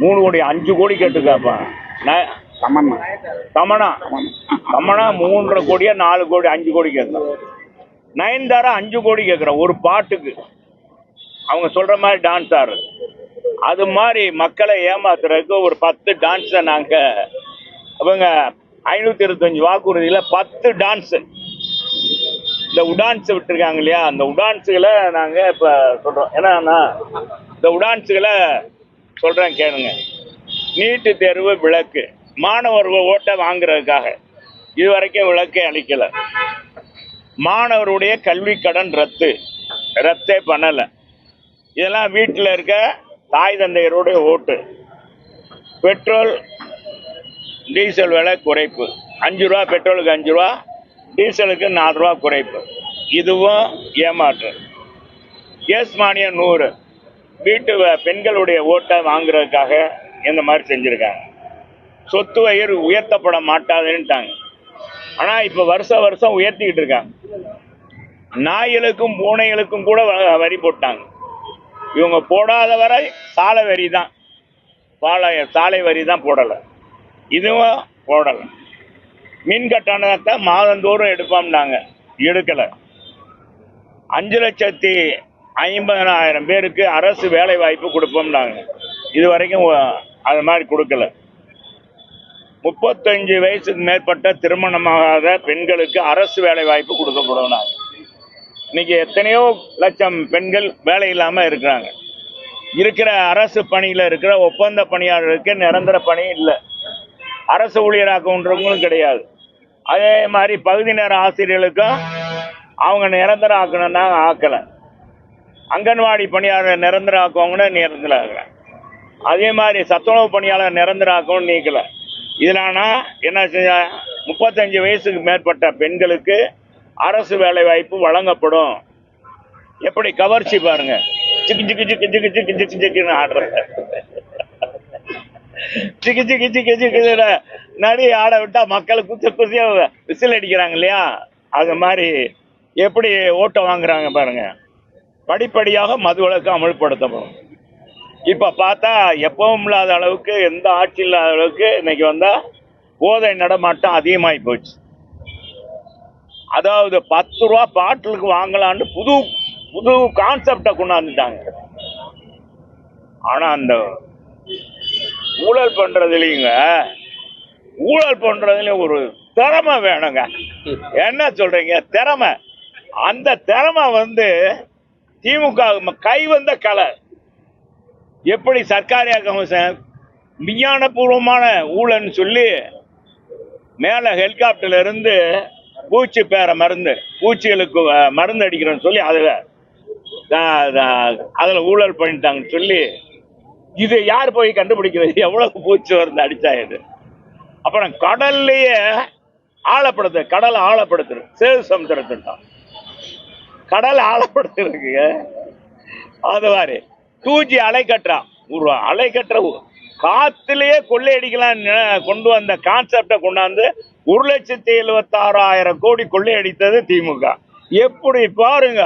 3 கோடி 5 கோடி கேட்டுக்காப்பா. தமனா 3.5 கோடியா 4 கோடி 5 கோடி கேட்கலாம். நயன்தாரா 5 கோடி கேட்குறோம் ஒரு பாட்டுக்கு. அவங்க சொல்ற மாதிரி டான்ஸ் ஆடுறது. அது மாதிரி மக்களை ஏமாத்துறதுக்கு ஒரு 10 டான்ஸை நாங்கள் அவங்க 525 வாக்குறுதியில் 10 டான்ஸு இந்த உடான்ஸ் விட்டுருக்காங்க இல்லையா, அந்த உடான்ஸுகளை நாங்கள் இப்போ சொல்கிறோம். ஏன்னா இந்த உடான்ஸுகளை சொல்கிறேன் கேளுங்க. நீட்டு தேர்வு விலக்கு, மாணவர்கள் ஓட்டை வாங்குறதுக்காக இதுவரைக்கும் விலக்கே அளிக்கலை. மாணவருடைய கல்வி கடன் ரத்தே பண்ணலை. இதெல்லாம் வீட்டில் இருக்க தாய் தந்தையருடைய ஓட்டு. பெட்ரோல் டீசல் விலை குறைப்பு, 5 ரூபா பெட்ரோலுக்கு 5 ரூபா, டீசலுக்கு 4 ரூபா குறைப்பு. இதுவும் ஏமாற்று. கேஸ் மானியம் 100, வீட்டு பெண்களுடைய ஓட்டை வாங்குறதுக்காக இந்த மாதிரி செஞ்சுருக்காங்க. சொத்து வயிறு உயர்த்தப்பட மாட்டாதுன்ட்டாங்க. ஆனால் இப்போ வருஷம் உயர்த்திக்கிட்டு இருக்காங்க. நாய்களுக்கும் பூனைகளுக்கும் கூட வரி போட்டாங்க. இவங்க போடாத வரை சாலை வரி தான், சாலை வரி தான் போடலை. இதுவும் போடலை. மின் கட்டணத்தை மாதந்தோறும் எடுப்போம்னாங்க, எடுக்கலை. 5,50,000 பேருக்கு அரசு வேலை வாய்ப்பு கொடுப்போம்னாங்க, இது வரைக்கும் அது மாதிரி கொடுக்கல. 35 வயசுக்கு மேற்பட்ட திருமணமாகாத பெண்களுக்கு அரசு வேலை வாய்ப்பு கொடுக்கப்படும். இன்னைக்கு எத்தனையோ லட்சம் பெண்கள் வேலை இல்லாமல் இருக்கிறாங்க. இருக்கிற அரசு பணியில் இருக்கிற ஒப்பந்த பணியாளருக்கு நிரந்தர பணி இல்லை, அரசு ஊழியராக்கன்றவங்களும் கிடையாது. அதே மாதிரி பகுதி நேர ஆசிரியர்களுக்கும் அவங்க நிரந்தரம் ஆக்கணும்னா ஆக்கலை. அங்கன்வாடி பணியாளர் நிரந்தரம் ஆக்குவாங்கன்னா நிரந்தரம் ஆகலை. அதே மாதிரி சத்துணவு பணியாளர் நிரந்தரம் ஆக்கவும் நீக்கலை. இதனால என்ன செஞ்ச, 35 வயசுக்கு மேற்பட்ட பெண்களுக்கு அரசு வேலை வாய்ப்பு வழங்கப்படும். எப்படி கவர்ச்சி பாருங்க, சிக்கு சிக்கு சிக்கு சிக்கு சிக்கு சிக்கு சிக்குன்னு ஆடுற, சிக்கு சிக்கு சிக்கு சிக்கு நடி ஆட விட்டா மக்கள் குசியா விசில் அடிக்கிறாங்க இல்லையா, அது மாதிரி எப்படி ஓட்டை வாங்குறாங்க பாருங்க. படிப்படியாக மதுவிலக்கு அமல்படுத்தப்படும். இப்ப பார்த்தா எப்பவும் இல்லாத அளவுக்கு, எந்த ஆட்சி இல்லாத அளவுக்கு இன்னைக்கு வந்தா போதை நடமாட்டம் அதிகமாகி போச்சு. அதாவது 10 ரூபா பாட்டிலுக்கு வாங்கலான்னு புது புது கான்செப்டை கொண்டாந்துட்டாங்க. ஆனா அந்த ஊழல் பண்றதுலயும் ஒரு திறமை வேணுங்க. என்ன சொல்றீங்க? திறமை. அந்த திறமை திமுக கை வந்த கலை. எப்படி சர்க்காரியாக்கம் விஞ்ஞானபூர்வமான ஊழல்னு சொல்லி மேல ஹெலிகாப்டர்ல இருந்து பூச்சி பேர மருந்து, பூச்சிகளுக்கு மருந்து அடிக்கிறோன்னு சொல்லி அதுல ஊழல் பண்ணிட்டாங்கன்னு சொல்லி, இது யார் போய் கண்டுபிடிக்கிறது? எவ்வளவு பூச்சி மருந்து அடிச்சா இது? அப்புறம் கடல்லையே கடலை ஆழப்படுத்துறது, சேது சமுத்திர திட்டம், கடலை ஆழப்படுத்துறதுக்கு. அது மாதிரி 2G அலை கட்டுற காத்துலயே கொள்ளையடிக்கலாம் கொண்டு வந்த கான்செப்டை கொண்டாந்து 1,76,000 கோடி கொள்ளையடித்தது திமுக. எப்படி பாருங்க,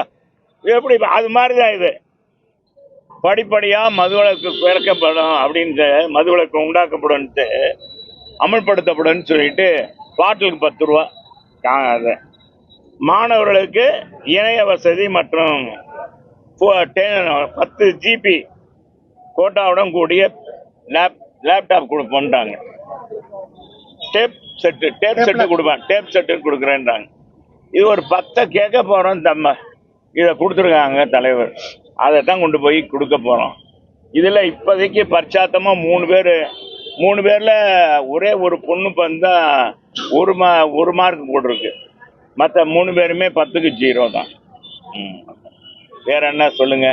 எப்படி அது மாதிரிதான் இது. படிப்படியா மதுவிலக்கு குறைக்கப்படும் அப்படின்ட்டு, மதுவிலக்கு உண்டாக்கப்படும், அமல்படுத்தப்படும் சொல்லிட்டு பாட்டிலுக்கு 10 ரூபா. மாணவர்களுக்கு இணைய வசதி மற்றும் 10 GB கோட்டாவுடன் கூடிய லேப்டாப் கொடுப்போன்றாங்க. டேப் செட்டு கொடுப்பேன், டேப் செட்டு கொடுக்குறேன்றாங்க. இது ஒரு 10 கேட்க போறோம். இதை கொடுத்துருக்காங்க தலைவர், அதைத்தான் கொண்டு போய் கொடுக்க போறோம். இதுல இப்போதைக்கு பரிச்சாத்தமா 3 பேர்ல ஒரே ஒரு பொண்ணு வந்தா 1 மார்க் போட்டிருக்கு. மற்ற 3 பேருமே 10க்கு 0 தான். வேற என்ன சொல்லுங்க?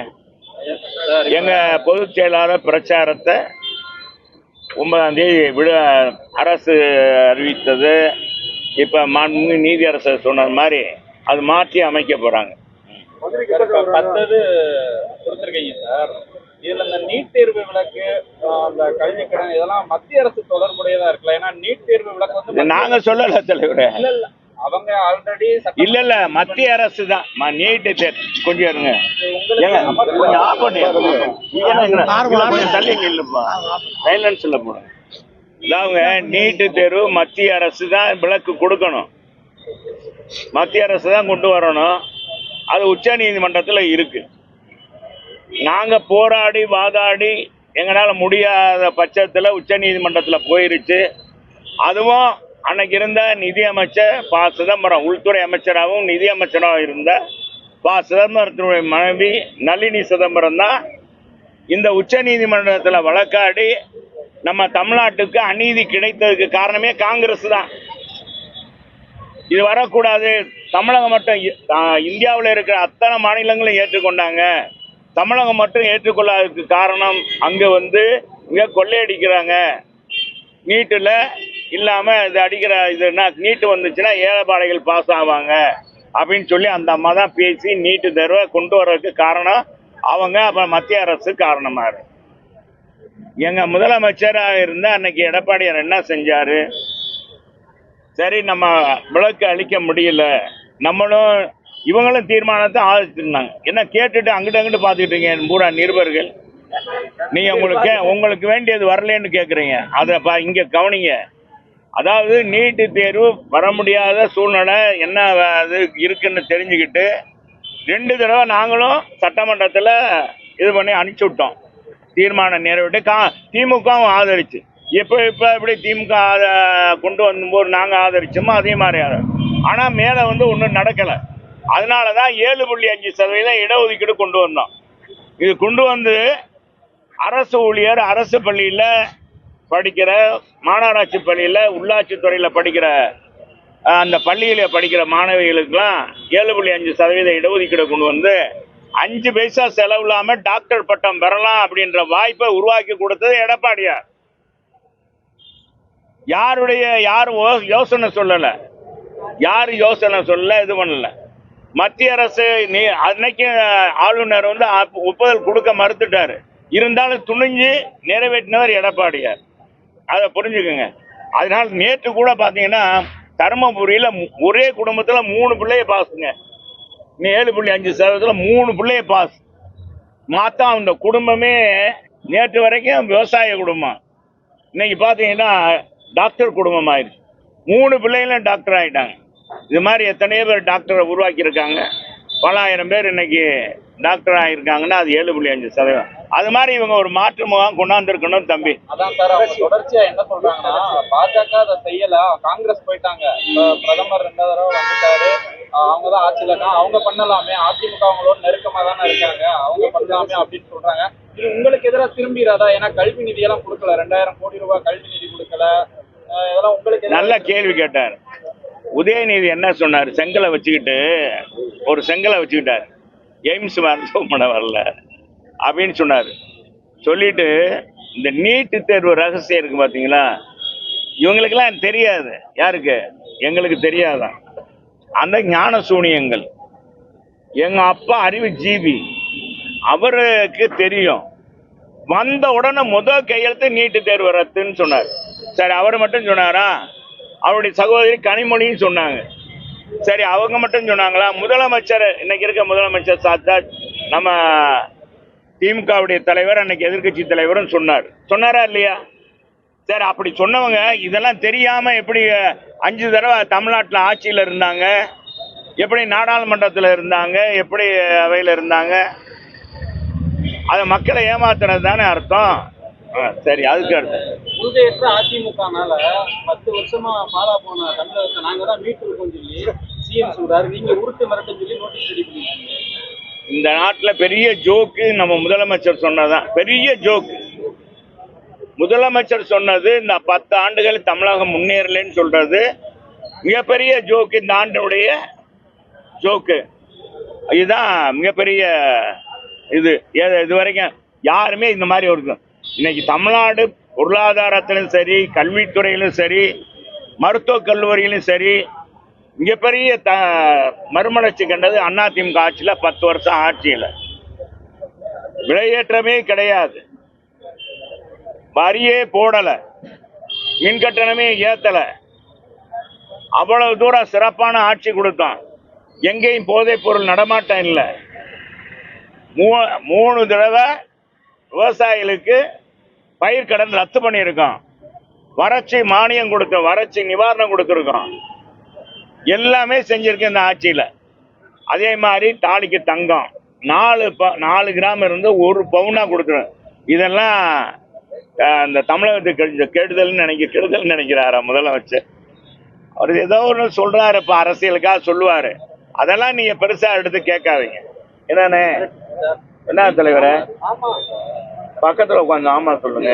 எங்க பொதுச் செயலாளர் பிரச்சாரத்தை 9ஆம் தேதி அரசு அறிவித்தது. இப்ப மாண்புமிகு நீதி அரசர் சொன்ன மாதிரி அது மாற்றி அமைக்க போறாங்க. 10 கொடுத்துருக்கீங்க சார். இதுல இந்த நீட் தேர்வு விலக்கு, அந்த கல்வி கடன், இதெல்லாம் மத்திய அரசு தொடர்புடையதா இருக்கலாம். ஏன்னா நீட் தேர்வு விலக்கு நாங்க சொல்லல தலைவரே, அவங்க ஆல்ரெடி இல்ல மத்திய அரசு தான் நீட்டு கொஞ்சம் இருங்க ஏங்க, கொஞ்சம் ஆஃப் பண்ணி கொஞ்சம் தள்ளிங்க இல்லப்பா சைலன்ஸ்ல போன அவங்க நீட்டு தேர்வு மத்திய அரசு தான் விலக்கு கொடுக்கணும், மத்திய அரசு தான் கொண்டு வரணும். அது உச்ச நீதிமன்றத்தில் இருக்கு. நாங்க போராடி வாதாடி எங்களால முடியாத பட்சத்தில் உச்ச நீதிமன்றத்தில் போயிருச்சு. அதுவும் அன்னைக்கு இருந்த நிதி அமைச்சர் ப சிதம்பரம், உள்துறை அமைச்சராகவும் நிதி அமைச்சராகவும் இருந்த ப சிதம்பரத்தினுடைய மனைவி நளினி சிதம்பரம் தான் இந்த உச்ச நீதிமன்றத்தில் வழக்காடி நம்ம தமிழ்நாட்டுக்கு அநீதி கிடைத்ததுக்கு காரணமே காங்கிரஸ் தான். இது வரக்கூடாது, தமிழகம் மட்டும் இந்தியாவில் இருக்கிற அத்தனை மாநிலங்களும் ஏற்றுக்கொண்டாங்க, தமிழகம் மட்டும் ஏற்றுக்கொள்ளாததுக்கு காரணம் அங்கே இங்கே கொள்ளையடிக்கிறாங்க, நீட்டில் இல்லாமல் இது அடிக்கிற இதுனா நீட்டு வந்துச்சுன்னா ஏழைப்பாளைகள் பாஸ் ஆவாங்க அப்படின்னு சொல்லி அந்த அம்மா தான் பேசி நீட்டு தேர்வை கொண்டு வர்றதுக்கு காரணம் அவங்க. அப்புறம் மத்திய அரசு காரணமாக இருக்கு. எங்கள் முதலமைச்சராக இருந்தால் அன்னைக்கு எடப்பாடியார் என்ன செஞ்சார்? சரி, நம்ம விலக்கு அளிக்க முடியல, நம்மளும் இவங்களும் தீர்மானத்தை ஆதரிச்சிருந்தாங்க. என்ன கேட்டுட்டு அங்கிட்டு பார்த்துக்கிட்டீங்க பூரா நிருபர்கள், நீங்க உங்களுக்கு வேண்டியது வரலன்னு கேட்குறீங்க. அதை இங்கே கவனிங்க. அதாவது நீட்டு தேர்வு வர முடியாத சூழ்நிலை என்ன அது இருக்குன்னு தெரிஞ்சுக்கிட்டு 2 தடவை நாங்களும் சட்டமன்றத்தில் இது பண்ணி அனுப்பிச்சி விட்டோம், தீர்மானம் நிறைவேற்றி. திமுகவும் ஆதரிச்சு. இப்போ எப்படி திமுக கொண்டு வந்தபோது நாங்கள் ஆதரிச்சோமோ அதே மாதிரி. ஆனால் மேலே ஒன்றும் நடக்கலை. அதனால தான் 7.5% இடஒதுக்கீடு கொண்டு வந்தோம். இது கொண்டு வந்து அரசு ஊழியர், அரசு பள்ளியில் படிக்கிற, மாநகராட்சி பள்ளியில், உள்ளாட்சித்துறையில் படிக்கிற அந்த பள்ளியில் படிக்கிற மாணவிகளுக்கெல்லாம் 7.5% இடஒதுக்கீடு கொண்டு வந்து 5 பைசா செலவு இல்லாமல் டாக்டர் பட்டம் பெறலாம் அப்படின்ற வாய்ப்பை உருவாக்கி கொடுத்தது எடப்பாடியார். யாரும் யோசனை சொல்லலை, யாரும் யோசனை சொல்லல, இது பண்ணல. மத்திய அரசு அன்னைக்கு ஆளுநர் ஒப்புதல் கொடுக்க மறுத்துட்டாரு. இருந்தாலும் துணிஞ்சு நிறைவேற்றினவர் எடப்பாடியார். அதை புரிஞ்சுக்கோங்க. அதனால நேற்று கூட பார்த்தீங்கன்னா தருமபுரியில் ஒரே குடும்பத்தில் 3 பிள்ளைய பாஸுங்க. 7.5% 3 பிள்ளைய பாஸ். மாத்தா அந்த குடும்பமே நேற்று வரைக்கும் விவசாய குடும்பம், இன்னைக்கு பார்த்தீங்கன்னா டாக்டர் குடும்பம் ஆயிடுச்சு. 3 பிள்ளைகளும் டாக்டர் ஆகிட்டாங்க. இது மாதிரி எத்தனையோ பேர் டாக்டரை உருவாக்கியிருக்காங்க. பல ஆயிரம் பேர் இன்னைக்கு டாக்டர் ஆகியிருக்காங்கன்னா அது 7.5%. அது மாதிரி இவங்க ஒரு மாற்று முகாம் கொண்டாந்துருக்கணும் தம்பி. அதான் சார், அவங்க தொடர்ச்சியா என்ன சொல்றாங்கன்னா பாஜக அதை செய்யல, காங்கிரஸ் போயிட்டாங்க, பிரதமர் 2 தடவை வந்துட்டாரு, அவங்க தான் ஆட்சியில் இருக்காங்க, அவங்க பண்ணலாமே, அதிமுக அவங்களோட நெருக்கமா தானே இருக்காங்க, அவங்க பண்ணலாமே அப்படின்னு சொல்றாங்க. இது உங்களுக்கு எதிராக திரும்பிடாதா? ஏன்னா கல்வி நிதியெல்லாம் கொடுக்கல, 2000 கோடி ரூபாய் கல்வி நிதி கொடுக்கல, இதெல்லாம் உங்களுக்கு. நல்ல கேள்வி கேட்டார். உதயநிதி என்ன சொன்னார்? செங்கலை வச்சுக்கிட்டார், எய்ம்ஸ் மருத்துவமனை வரல அப்படின்னு சொன்னார். சொல்லிட்டு இந்த நீட்டு தேர்வு ரகசியம் இருக்கு பார்த்தீங்களா, இவங்களுக்கெல்லாம் தெரியாது. யாருக்கு? எங்களுக்கு தெரியாதான். அந்த ஞான சூனியங்கள் எங்க அப்பா அறிவு ஜீவி, அவருக்கு தெரியும். வந்த உடனே முதல் கையெழுத்து நீட்டு தேர்வு ரத்துன்னு சொன்னார். சரி, அவர் மட்டும் சொன்னாரா? அவருடைய சகோதரி கனிமொழியும் சொன்னாங்க. சரி, அவங்க மட்டும் சொன்னாங்களா? முதலமைச்சர், இன்னைக்கு இருக்க முதலமைச்சர் சாத்தாத், நம்ம திமுகவுடைய தலைவர், அன்னைக்கு எதிர்கட்சி தலைவரும் சொன்னாரா இல்லையா? சரி, அப்படி சொன்னவங்க இதெல்லாம் தெரியாம எப்படி 5 தடவை தமிழ்நாட்டில் ஆட்சியில் இருந்தாங்க, எப்படி நாடாளுமன்றத்தில் இருந்தாங்க, எப்படி அவையில் இருந்தாங்க? அதை மக்களை ஏமாத்துறது தானே அர்த்தம். சரி, அதுக்கு அடுத்து உறுதியற்ற அதிமுகனால 10 வருஷமா பாலா போன தமிழகத்தை நாங்க தான் மீட்டிருக்கோம் சொல்லி சிஎம் சொல்றாரு. நீங்க உருட்டு மிரட்டும் சொல்லி நோட்டீஸ் ரெடி பண்ணிருக்கீங்க. இந்த நாட்டில் பெரிய ஜோக்கு நம்ம முதலமைச்சர் சொன்னதான் பெரிய ஜோக்கு. முதலமைச்சர் சொன்னது இந்த 10 ஆண்டுகள் தமிழகம் முன்னேறலன்னு சொல்றது மிகப்பெரிய ஜோக்கு. இந்த ஆண்டுடைய ஜோக்கு இதுதான் மிகப்பெரிய இது. இது வரைக்கும் யாருமே இந்த மாதிரி ஒரு இன்னைக்கு தமிழ்நாடு பொருளாதாரத்திலும் சரி, கல்வித்துறையிலும் சரி, மருத்துவக் கல்லூரியிலும் சரி மிகப்பெரிய மறுமலர்ச்சி கண்டது அதிமுக ஆட்சியில். 10 வருஷம் ஆட்சியில் விலையேற்றமே கிடையாது, வரியே போடலை, மின் கட்டணமே ஏற்றலை. அவ்வளவு தூரம் சிறப்பான ஆட்சி கொடுத்தோம். எங்கேயும் போதைப் பொருள் நடமாட்டம் இல்லை. 3 தடவை விவசாயிகளுக்கு பயிர் கடன் ரத்து பண்ணியிருக்கோம். வறட்சி மானியம் கொடுத்தோம், வறட்சி நிவாரணம் கொடுத்துருக்கோம். எல்லாமே செஞ்சிருக்கு இந்த ஆட்சியில். அதே மாதிரி தாலிக்கு தங்கம் 4 கிராம் இருந்து 1 பவுனா கொடுத்துரும். இதெல்லாம் இந்த தமிழகத்துக்கு கெடுதல் நினைக்கிறாரா முதலமைச்சர்? அவர் ஏதோ ஒன்று சொல்றாரு, இப்ப அரசியலுக்காக சொல்லுவாரு. அதெல்லாம் நீங்க பெருசா எடுத்து கேட்காதீங்க. என்னன்னு என்ன தலைவரே பக்கத்துல உட்காந்து ஆமா சொல்லுங்க.